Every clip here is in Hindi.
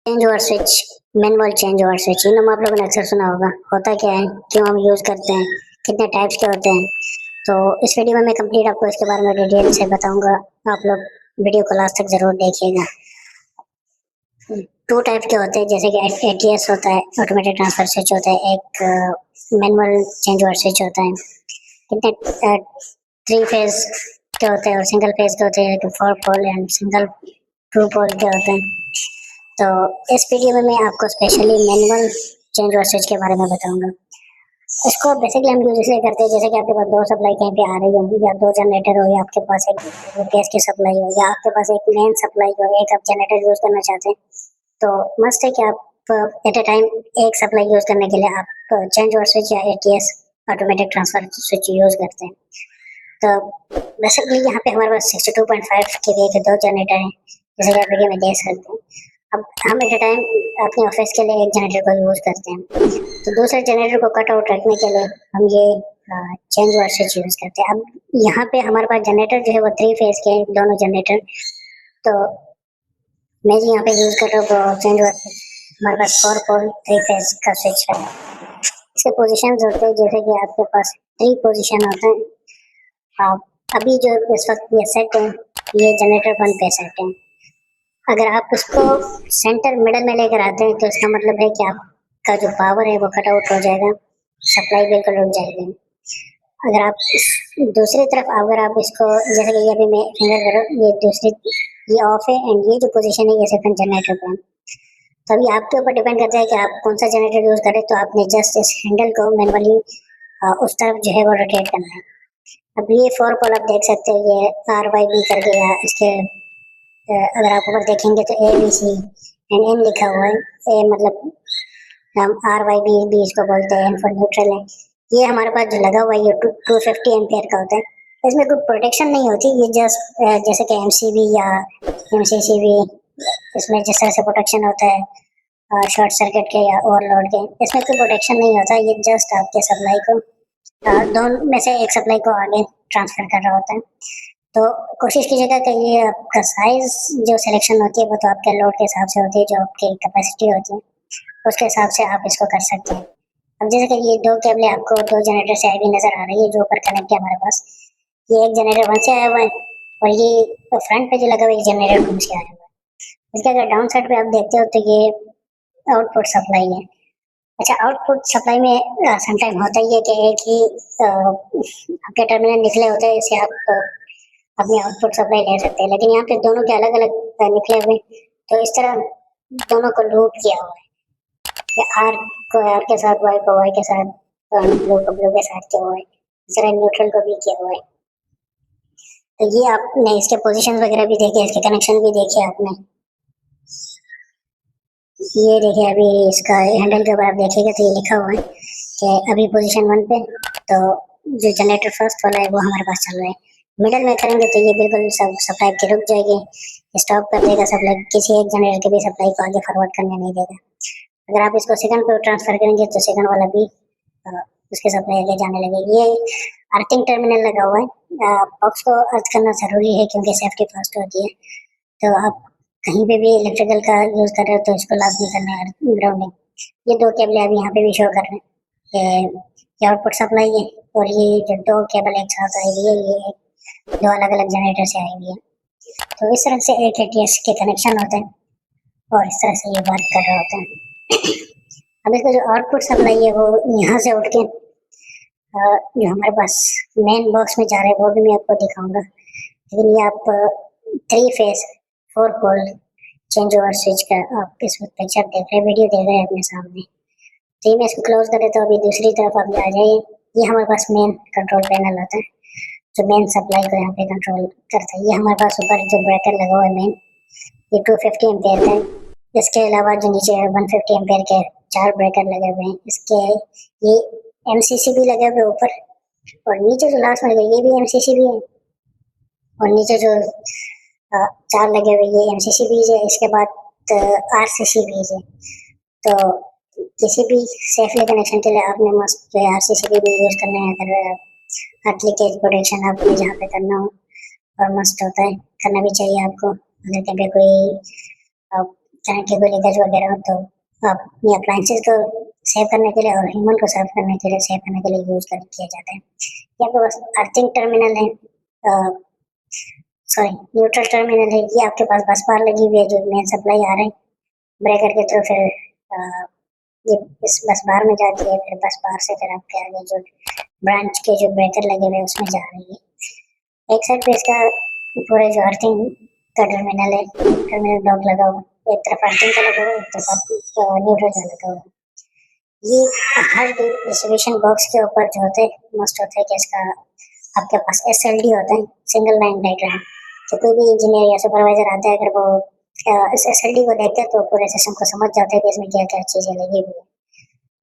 Change over switch, manual change over switch, इन आप लोगों ने अक्सर सुना होगा। होता क्या है, क्यों हम यूज़ करते हैं, कितने टाइप्स के होते हैं। तो इस वीडियो में मैं कंप्लीट आपको इसके बारे में डिटेल से बताऊंगा। आप लोग वीडियो को लास्ट तक ज़रूर देखिएगा। टू टाइप के होते हैं, जैसे कि एटीएस होता है, ऑटोमेटिक ट्रांसफर स्विच होता है, एक मैनुअल चेंज ओवर स्विच होता है। कितने थ्री फेज के होते हैं और सिंगल फेज के होते हैं, four pole and single two pole के होते हैं। तो इस वीडियो में मैं आपको specially manual change over switch के बारे में बताऊंगा। इसको बेसिकली हम यूज इसलिए करते हैं, जैसे कि आपके पास दो सप्लाई कहीं पे आ रही होगी, या दो जनरेटर हो, या आपके पास एक गैस की सप्लाई हो, या आपके पास एक मेन सप्लाई हो, एक आप जनरेटर यूज करना चाहते हैं, तो मस्ट है कि आप एट ए टाइम एक सप्लाई यूज करने के लिए आप चेंज ओवर स्विच या ATS automatic transfer switch use करते हैं। तो बेसिकली यहाँ पे हमारे पास 62.5 केवीए के दो जनरेटर हैं, जैसे कि आप वीडियो में देख सकते हैं। अब हम एट ए टाइम अपने ऑफिस के लिए एक जनरेटर को यूज करते हैं, तो दूसरे जनरेटर को कट आउट रखने के लिए हम ये चेंज ओवर स्विच यूज करते हैं। अब यहाँ पे हमारे पास जनरेटर जो है वो थ्री फेज के हैं, दोनों जनरेटर। तो मैं जो यहाँ पे यूज कर रहा हूँ चेंज ओवर स्विच, हमारे पास फोर पोल थ्री फेज का स्विच है। इसके पोजिशन होते हैं, जैसे कि आपके पास थ्री पोजिशन होते हैं। अभी जो इस वक्त ये सेट है, ये जनरेटर वन पे सेट है। अगर आप उसको सेंटर मिडल में लेकर आते हैं, तो इसका मतलब है कि आपका जो पावर है वो कट आउट हो जाएगा, सप्लाई बिल्कुल रुक जाएगी। अगर आप दूसरी तरफ अगर आप इसको, जैसे कि अभी मैं फिंगर करो, ये दूसरी ये ऑफ है एंड ये जो पोजीशन है ये सेकंड जनरेटर पे। तो अभी आपके ऊपर डिपेंड करता है कि आप कौन सा जनरेटर यूज करें। तो आपने जस्ट इस हैंडल को मैनुअली उस तरफ जो है वो रोटेट करना है। अब ये फोर पोल आप देख सकते हैं, ये RYB करके, या इसके अगर आप ऊपर देखेंगे तो ABC एंड N लिखा हुआ है। ए मतलब हम RYB भी इसको बोलते हैं, N फॉर न्यूट्रल है। ये हमारे पास जो लगा हुआ है ये 250 एम्पियर का होता है। इसमें कोई प्रोटेक्शन नहीं होती, ये जस्ट जैसे कि MCB या MCCB, इसमें जिस तरह से प्रोटेक्शन होता है शॉर्ट सर्किट के या ओवरलोड के, इसमें कोई प्रोटेक्शन नहीं होता। ये जस्ट आपके सप्लाई को दोनों में से एक सप्लाई को आगे ट्रांसफर कर रहा होता है। तो कोशिश कीजिएगा कि ये आपका साइज जो सिलेक्शन होती है वो तो आपके लोड के हिसाब से होती है, जो आपकी कैपेसिटी होती है उसके हिसाब से आप इसको कर सकते हैं। अब जैसे कि ये दो केबलें आपको दो जनरेटर से आई हुई नजर आ रही है, जो ऊपर कनेक्ट है हमारे पास। ये एक जनरेटर वन से आया हुआ है और ये फ्रंट पे जो लगा हुआ है जनरेटर टू से आया हुआ है। इसके अगर डाउन साइड पे आप देखते हो तो ये आउटपुट सप्लाई है। अच्छा, आउटपुट सप्लाई में समटाइम होता ही है कि एक ही आपके टर्मिनल निकले होते हैं, इससे आप अपनी आउटपुट सप्लाई ले सकते हैं, लेकिन यहाँ पे दोनों के अलग अलग निकले हुए, तो इस तरह दोनों को लूप किया हुआ है। आर को आर के साथ, वाई को वाई के साथ, ब्लू को ब्लू के साथ किया हुआ है, इस तरह न्यूट्रल को भी किया हुआ है। तो ये आपने इसके पोजीशन वगैरह भी देखे, इसके कनेक्शन भी देखे आपने। ये देखिए, अभी इसका हैंडल के ऊपर आप देखिएगा तो ये लिखा हुआ है कि अभी पोजीशन वन पे, तो जो जनरेटर फर्स्ट वाला है वो हमारे पास चल रहा है। मिडल में करेंगे तो ये बिल्कुल सब सप्लाई के रुक जाएगी, स्टॉप कर देगा सप्लाई, किसी एक जनरेटर की भी सप्लाई को आगे फॉरवर्ड करने नहीं देगा। अगर आप इसको सेकंड पे ट्रांसफर करेंगे तो सेकंड वाला भी उसके सप्लाई आगे जाने लगेगी। ये अर्थिंग टर्मिनल लगा हुआ है। बॉक्स को अर्थ करना जरूरी है क्योंकि सेफ्टी फर्स्ट होती है। तो आप कहीं पे भी इलेक्ट्रिकल का यूज कर रहे हो तो इसको लाजमी करना है ग्राउंडिंग। ये दो केबल अभी यहाँ पे भी शो कर रहे हैं, ये आउटपुट सप्लाई है, और ये जो दो केबल एक साथ आई हुई है ये दो अलग अलग जनरेटर से आई हुई है। तो इस तरह से एक ATS के कनेक्शन होते हैं और इस तरह से ये वर्क कर रहा होता है। अब इसका जो आउटपुट सप्लाई है वो यहाँ से उठ के जो हमारे पास मेन बॉक्स में जा रहा है वो भी मैं आपको दिखाऊंगा। लेकिन ये आप three phase four pole change over switch का आप इस पिक्चर देख रहे हैं, वीडियो देख रहे हैं अपने सामने। तो ये मैं इसको क्लोज कर देता हूँ। अभी दूसरी तरफ आप आ जाइए, ये हमारे पास मेन कंट्रोल पैनल होता है जो मेन सप्लाई को यहाँ पे कंट्रोल करता है। ये हमारे पास ऊपर जो ब्रेकर लगा हुआ है मेन, ये 250 एम्पेयर का है। इसके अलावा जो नीचे 150 एम्पेयर के चार ब्रेकर लगे हुए हैं, इसके ये MCCB लगे हुए ऊपर, और नीचे जो लास्ट में ये भी MCCB है, और नीचे जो चार लगे हुए ये MCCB है। इसके बाद RCCB है। तो किसी भी सेफली कनेक्शन के लिए आपने मस्त जो है RCCB भी यूज करना है। अगर हर्ट लीकेज प्रोटेक्शन आपने जहाँ पे करना हो, और मस्त होता है, करना भी चाहिए आपको। अगर कभी कोई करंट की कोई लीकेज वगैरह हो तो आप ये अप्लायंसेस को सेव करने के लिए और ह्यूमन को सेव करने के लिए यूज किया जाता है। यहाँ पे बस अर्थिंग टर्मिनल है, सॉरी न्यूट्रल टर्मिनल है, ये आपके पास बस बार लगी हुई है जो मेन सप्लाई आ रही है ब्रेकर के थ्रू, फिर ये इस बस बार में जाती है, फिर बस बार से फिर आपके आगे जो ब्रांच के जो ब्रेकर लगे हुए हैं उसमें जा रही है। एक साइड पे इसका पूरे जो अर्थिंग का टर्मिनल है, टर्मिनल ब्लॉक लगा हुआ, एक तरफ अर्थिंग का लगा हुआ, एक तरफ न्यूट्रल का लगा हुआ। ये हर डिस्ट्रीब्यूशन बॉक्स के ऊपर जो होते हैं मस्ट होता है कि इसका आपके पास SLD होता है, सिंगल लाइन डायग्राम। तो कोई भी इंजीनियर या सुपरवाइजर आता है, अगर वो इस SLD को देखते हैं तो पूरे सिस्टम को समझ जाते हैं कि इसमें क्या क्या चीज़ें लगी हुई है।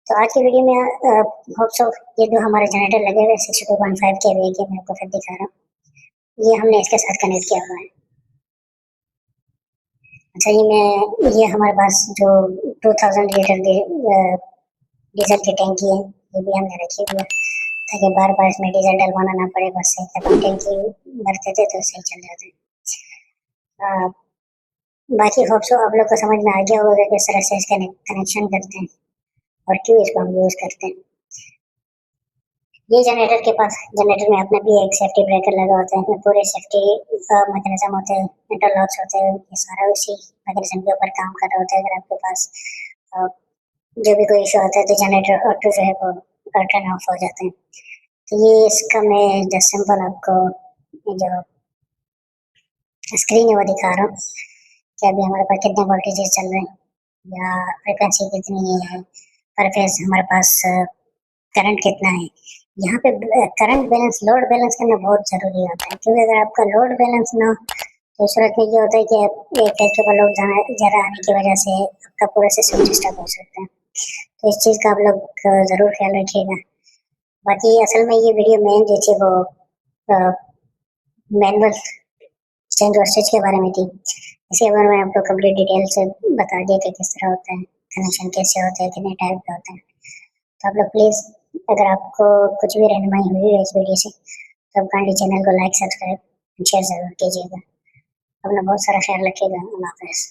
तो आज की वीडियो में होप सो ये जो हमारे जनरेटर लगे हुए 62.5 kVA के मैं आपको फिर दिखा रहा हूँ, ये हमने इसके साथ कनेक्ट किया हुआ है। अच्छा, ये हमारे पास जो 2000 लीटर की डीजल की टैंकी है, ये भी हमने रखी हुई है ताकि बार बार इसमें डीजल डलवाना ना पड़े, बस एक दफा टैंकी भरते थे तो सही चल जाते। बाकी होप सो आप लोग को समझ में आ गया होगा कि किस तरह से इसका कनेक्शन करते हैं और क्यों इसको हम यूज करते हैं। ये जनरेटर में अपना भी एक सेफ्टी ब्रेकर लगा होता है, इसमें पूरे सेफ्टी मैकेनिज्म होते हैं, इंटरलॉक्स होते हैं, ये सारा उसी मैकेनिज्म के ऊपर काम कर रहा होता है। अगर आपके पास जो भी कोई इशू आता है तो जनरेटर ऑटो जो है वो टर्न ऑफ हो जाते हैं। तो ये इसका मैं जस्ट सिंपल आपको जो स्क्रीन है वो दिखा रहा हूँ कि अभी हमारे पास कितने वोल्टेजेस चल रहे हैं या फ्रिक्वेंसी कितनी है, पर फेज हमारे पास करंट कितना है। यहाँ पे करंट बैलेंस, लोड बैलेंस करना बहुत ज़रूरी होता है, क्योंकि अगर आपका लोड बैलेंस ना हो तो सूरत में ये होता है कि एक फेज के ऊपर लोड ज़्यादा आने की वजह से आपका पूरा सिस्टम डिस्टर्ब हो सकता है। तो इस चीज़ का आप लोग ज़रूर ख्याल रखिएगा। बाकी असल में ये वीडियो मेन जो थी वो मैनुअल चेंज और स्विच के बारे में थी। इसके बारे में आपको कंप्लीट डिटेल से बता दिया कि किस तरह होता है, कनेक्शन कैसे होते हैं, कितने टाइप के होते हैं। तो आप लोग प्लीज़, अगर आपको कुछ भी रहनुमाई हुई है इस वीडियो से तो आप काइंडली चैनल को लाइक, सब्सक्राइब, शेयर ज़रूर कीजिएगा। अपना बहुत सारा ख्याल रखिएगा। अल्लाह हाफ़िज़।